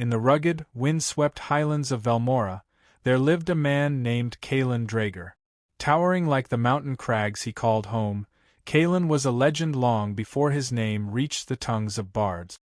in the rugged, wind-swept highlands of Velmora, there lived a man named Kaelen Drager. Towering like the mountain crags he called home, Kaelen was a legend long before his name reached the tongues of bards.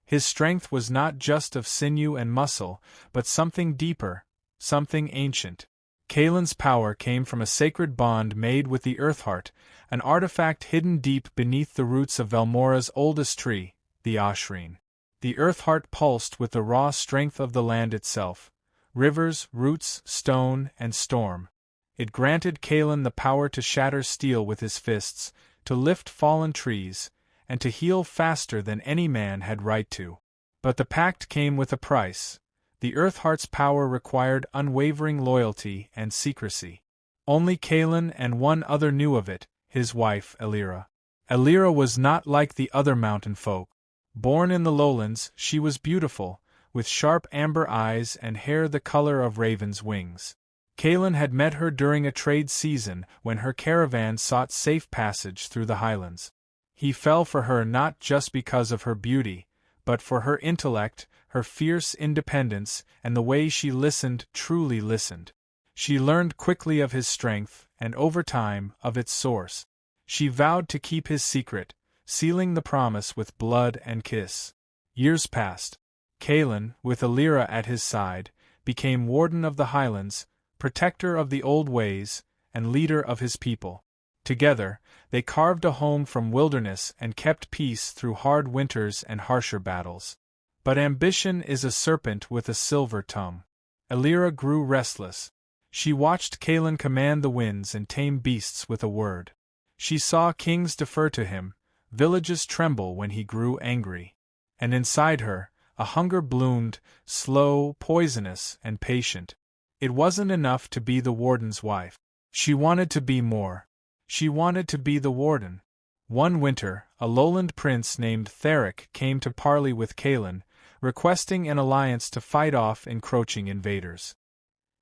His strength was not just of sinew and muscle, but something deeper, something ancient. Kaelen's power came from a sacred bond made with the Earthheart, an artifact hidden deep beneath the roots of Velmora's oldest tree, the Ashreen. The Earthheart pulsed with the raw strength of the land itself, rivers, roots, stone, and storm. It granted Kaelen the power to shatter steel with his fists, to lift fallen trees, and to heal faster than any man had right to. But the pact came with a price. The Earthheart's power required unwavering loyalty and secrecy. Only Kaelen and one other knew of it, his wife, Elira. Elira was not like the other mountain folk. Born in the lowlands, she was beautiful, with sharp amber eyes and hair the color of ravens' wings. Kaelen had met her during a trade season when her caravan sought safe passage through the highlands. He fell for her not just because of her beauty, but for her intellect, her fierce independence, and the way she listened, truly listened. She learned quickly of his strength, and over time, of its source. She vowed to keep his secret, sealing the promise with blood and kiss. Years passed. Kaelen, with Elira at his side, became warden of the highlands, protector of the old ways, and leader of his people. Together, they carved a home from wilderness and kept peace through hard winters and harsher battles. But ambition is a serpent with a silver tongue. Elira grew restless. She watched Kaelen command the winds and tame beasts with a word. She saw kings defer to him, villages tremble when he grew angry. And inside her, a hunger bloomed, slow, poisonous, and patient. It wasn't enough to be the warden's wife. She wanted to be more. She wanted to be the warden. One winter, a lowland prince named Theric came to parley with Kaelen, requesting an alliance to fight off encroaching invaders.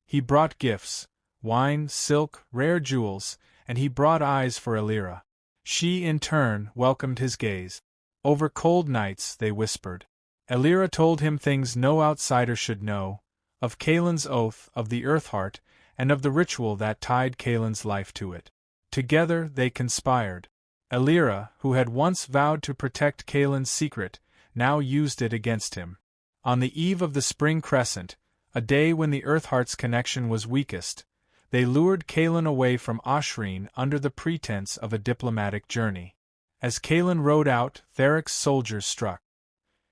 He brought gifts, wine, silk, rare jewels, and he brought eyes for Elira. She, in turn, welcomed his gaze. Over cold nights, they whispered. Elira told him things no outsider should know, of Kaelen's oath, of the Earthheart, and of the ritual that tied Kaelen's life to it. Together they conspired. Elira, who had once vowed to protect Kaelen's secret, now used it against him. On the eve of the spring crescent, a day when the Earthheart's connection was weakest, they lured Kaelen away from Ashreen under the pretense of a diplomatic journey. As Kaelen rode out, Theric's soldiers struck.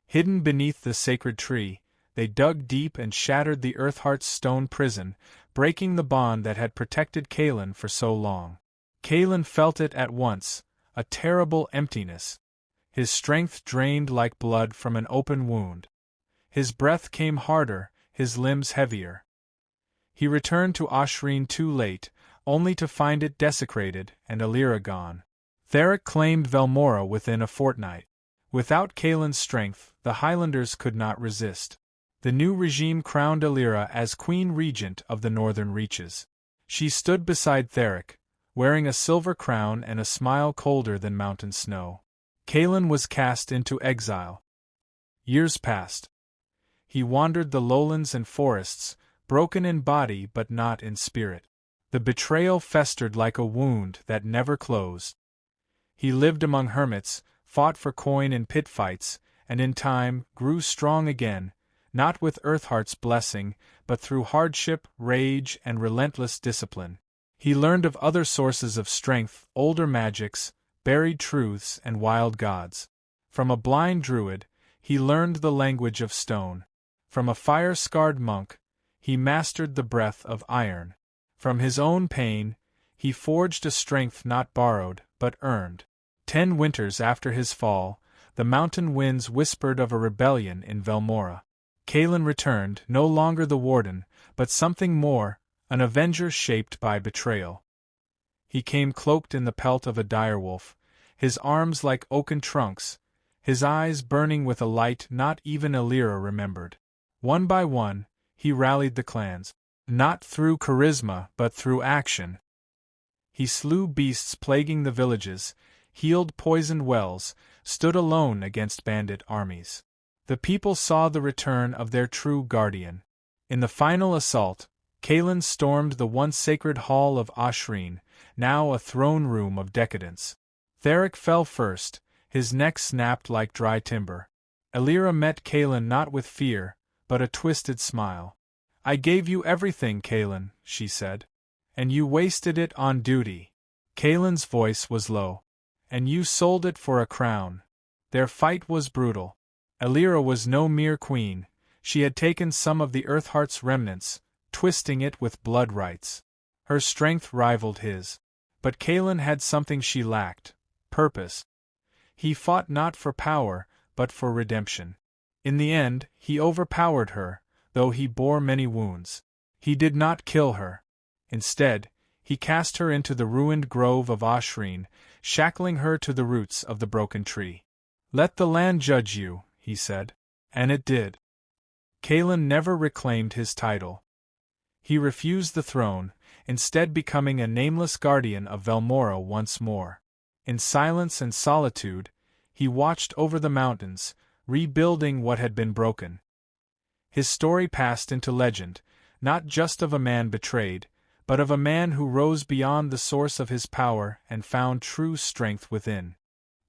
Hidden beneath the sacred tree, they dug deep and shattered the Earthheart's stone prison, breaking the bond that had protected Kaelen for so long. Kaelen felt it at once, a terrible emptiness. His strength drained like blood from an open wound. His breath came harder, his limbs heavier. He returned to Ashreen too late, only to find it desecrated and Elira gone. Theric claimed Velmora within a fortnight. Without Kaelen's strength, the Highlanders could not resist. The new regime crowned Elira as Queen Regent of the Northern Reaches. She stood beside Theric, wearing a silver crown and a smile colder than mountain snow. Kaelen was cast into exile. Years passed. He wandered the lowlands and forests, broken in body but not in spirit. The betrayal festered like a wound that never closed. He lived among hermits, fought for coin in pit fights, and in time grew strong again, not with Earthheart's blessing, but through hardship, rage, and relentless discipline. He learned of other sources of strength, older magics, buried truths, and wild gods. From a blind druid, he learned the language of stone. From a fire-scarred monk, he mastered the breath of iron. From his own pain, he forged a strength not borrowed, but earned. 10 winters after his fall, the mountain winds whispered of a rebellion in Velmora. Kaelen returned, no longer the warden, but something more, an avenger shaped by betrayal. He came cloaked in the pelt of a direwolf, his arms like oaken trunks, his eyes burning with a light not even Elira remembered. One by one, he rallied the clans, not through charisma but through action. He slew beasts plaguing the villages, healed poisoned wells, stood alone against bandit armies. The people saw the return of their true guardian. In the final assault, Kaelen stormed the once sacred hall of Oshrine, now a throne room of decadence. Theric fell first, his neck snapped like dry timber. Elira met Kaelen not with fear, but a twisted smile. "I gave you everything, Kaelen," she said. "And you wasted it on duty." Kaelen's voice was low. "And you sold it for a crown." Their fight was brutal. Elira was no mere queen. She had taken some of the Earthheart's remnants, twisting it with blood rites. Her strength rivaled his. But Kaelen had something she lacked: purpose. He fought not for power, but for redemption. In the end, he overpowered her, though he bore many wounds. He did not kill her. Instead, he cast her into the ruined grove of Oshrine, shackling her to the roots of the broken tree. "Let the land judge you," he said. And it did. Kaelen never reclaimed his title. He refused the throne, instead becoming a nameless guardian of Velmora once more. In silence and solitude, he watched over the mountains, rebuilding what had been broken. His story passed into legend, not just of a man betrayed, but of a man who rose beyond the source of his power and found true strength within.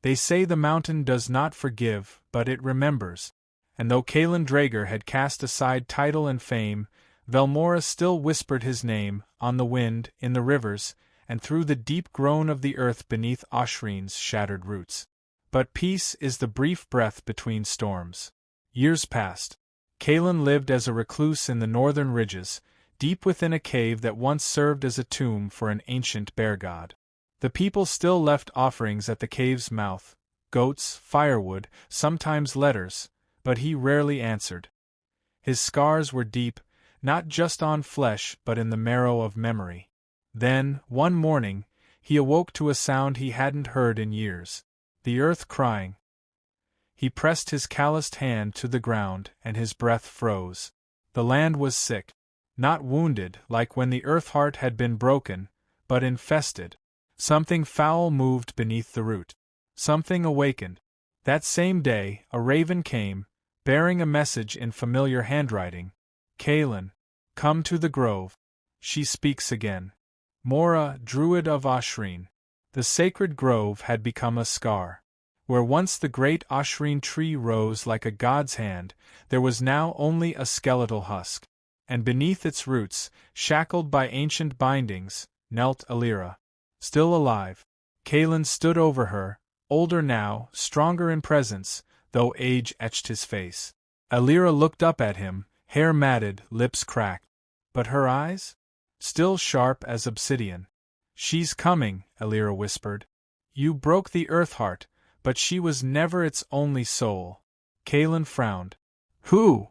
They say the mountain does not forgive, but it remembers. And though Kaelen Draeger had cast aside title and fame, Velmora still whispered his name, on the wind, in the rivers, and through the deep groan of the earth beneath Oshrine's shattered roots. But peace is the brief breath between storms. Years passed. Kaelen lived as a recluse in the northern ridges, deep within a cave that once served as a tomb for an ancient bear god. The people still left offerings at the cave's mouth: goats, firewood, sometimes letters, but he rarely answered. His scars were deep, not just on flesh but in the marrow of memory. Then, one morning, he awoke to a sound he hadn't heard in years: the earth crying. He pressed his calloused hand to the ground, and his breath froze. The land was sick. Not wounded, like when the Earthheart had been broken, but infested. Something foul moved beneath the root. Something awakened. That same day, a raven came, bearing a message in familiar handwriting. "Kaelen, come to the grove. She speaks again." Mora, druid of Oshrine. The sacred grove had become a scar. Where once the great Oshrine tree rose like a god's hand, there was now only a skeletal husk. And beneath its roots, shackled by ancient bindings, knelt Elira. Still alive. Kaelen stood over her, older now, stronger in presence, though age etched his face. Elira looked up at him, hair matted, lips cracked. But her eyes? Still sharp as obsidian. "She's coming," Elira whispered. "You broke the Earthheart, but she was never its only soul." Kaelen frowned. "Who?"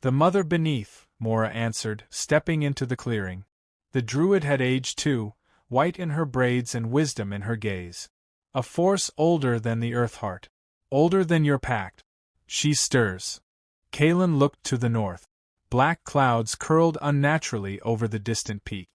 "The mother beneath," Mora answered, stepping into the clearing. The druid had aged too, white in her braids and wisdom in her gaze. "A force older than the Earthheart. Older than your pact. She stirs." Kaelen looked to the north. Black clouds curled unnaturally over the distant peak.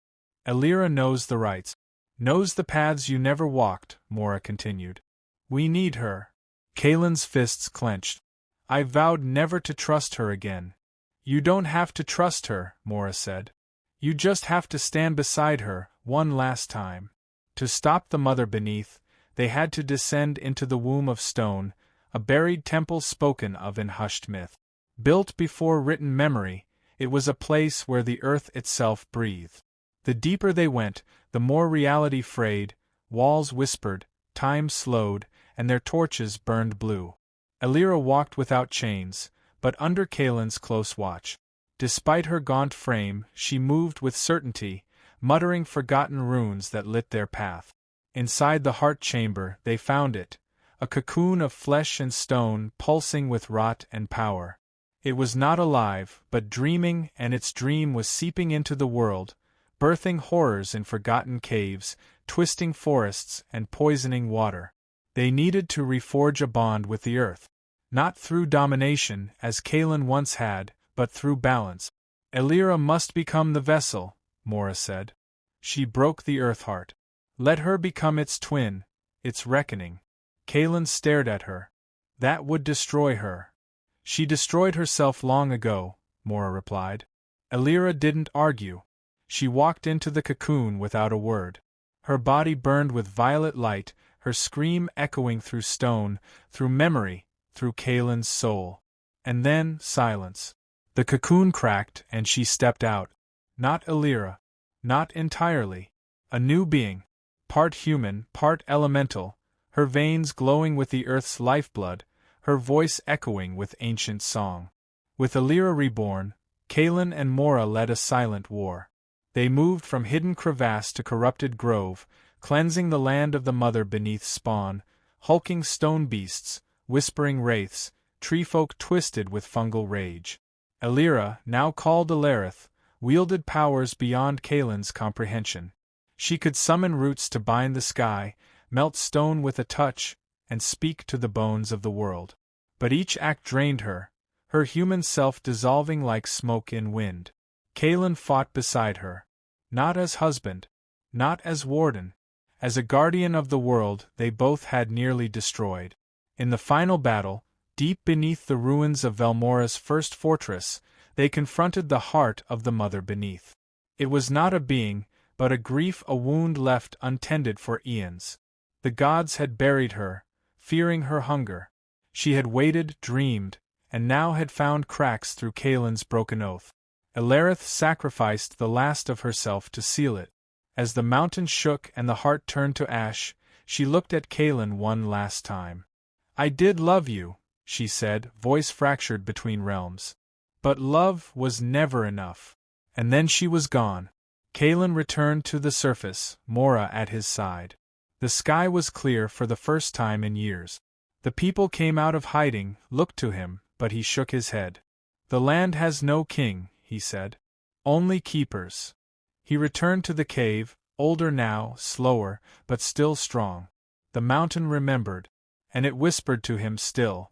"Elira knows the rites. Knows the paths you never walked," Mora continued. "We need her." Kaelen's fists clenched. "I vowed never to trust her again." "You don't have to trust her," Mora said. "You just have to stand beside her, one last time." To stop the mother beneath, they had to descend into the womb of stone, a buried temple spoken of in hushed myth. Built before written memory, it was a place where the earth itself breathed. The deeper they went, the more reality frayed, walls whispered, time slowed, and their torches burned blue. Elira walked without chains, but under Kaelen's close watch. Despite her gaunt frame, she moved with certainty, muttering forgotten runes that lit their path. Inside the heart chamber, they found it, a cocoon of flesh and stone pulsing with rot and power. It was not alive, but dreaming, and its dream was seeping into the world, birthing horrors in forgotten caves, twisting forests, and poisoning water. They needed to reforge a bond with the earth. Not through domination, as Kaelen once had, but through balance. "Elira must become the vessel," Mora said. "She broke the Earthheart. Let her become its twin, its reckoning." Kaelen stared at her. "That would destroy her." She destroyed herself long ago, Mora replied. Elira didn't argue. She walked into the cocoon without a word. Her body burned with violet light, her scream echoing through stone, through memory, through Kaelen's soul. And then, silence. The cocoon cracked and she stepped out. Not Elira. Not entirely. A new being. Part human, part elemental, her veins glowing with the earth's lifeblood, her voice echoing with ancient song. With Elira reborn, Kaelen and Mora led a silent war. They moved from hidden crevasse to corrupted grove, cleansing the land of the mother beneath spawn, hulking stone beasts, whispering wraiths, treefolk twisted with fungal rage. Elira, now called Alarith, wielded powers beyond Kaelen's comprehension. She could summon roots to bind the sky, melt stone with a touch, and speak to the bones of the world. But each act drained her, her human self dissolving like smoke in wind. Kaelen fought beside her. Not as husband, not as warden, as a guardian of the world they both had nearly destroyed. In the final battle, deep beneath the ruins of Velmora's first fortress, they confronted the heart of the mother beneath. It was not a being, but a grief, a wound left untended for eons. The gods had buried her, fearing her hunger. She had waited, dreamed, and now had found cracks through Kaelen's broken oath. Alarith sacrificed the last of herself to seal it. As the mountain shook and the heart turned to ash, she looked at Kaelen one last time. "I did love you," she said, voice fractured between realms. But love was never enough. And then she was gone. Kaelen returned to the surface, Mora at his side. The sky was clear for the first time in years. The people came out of hiding, looked to him, but he shook his head. "The land has no king," he said. "Only keepers." He returned to the cave, older now, slower, but still strong. The mountain remembered, and it whispered to him still,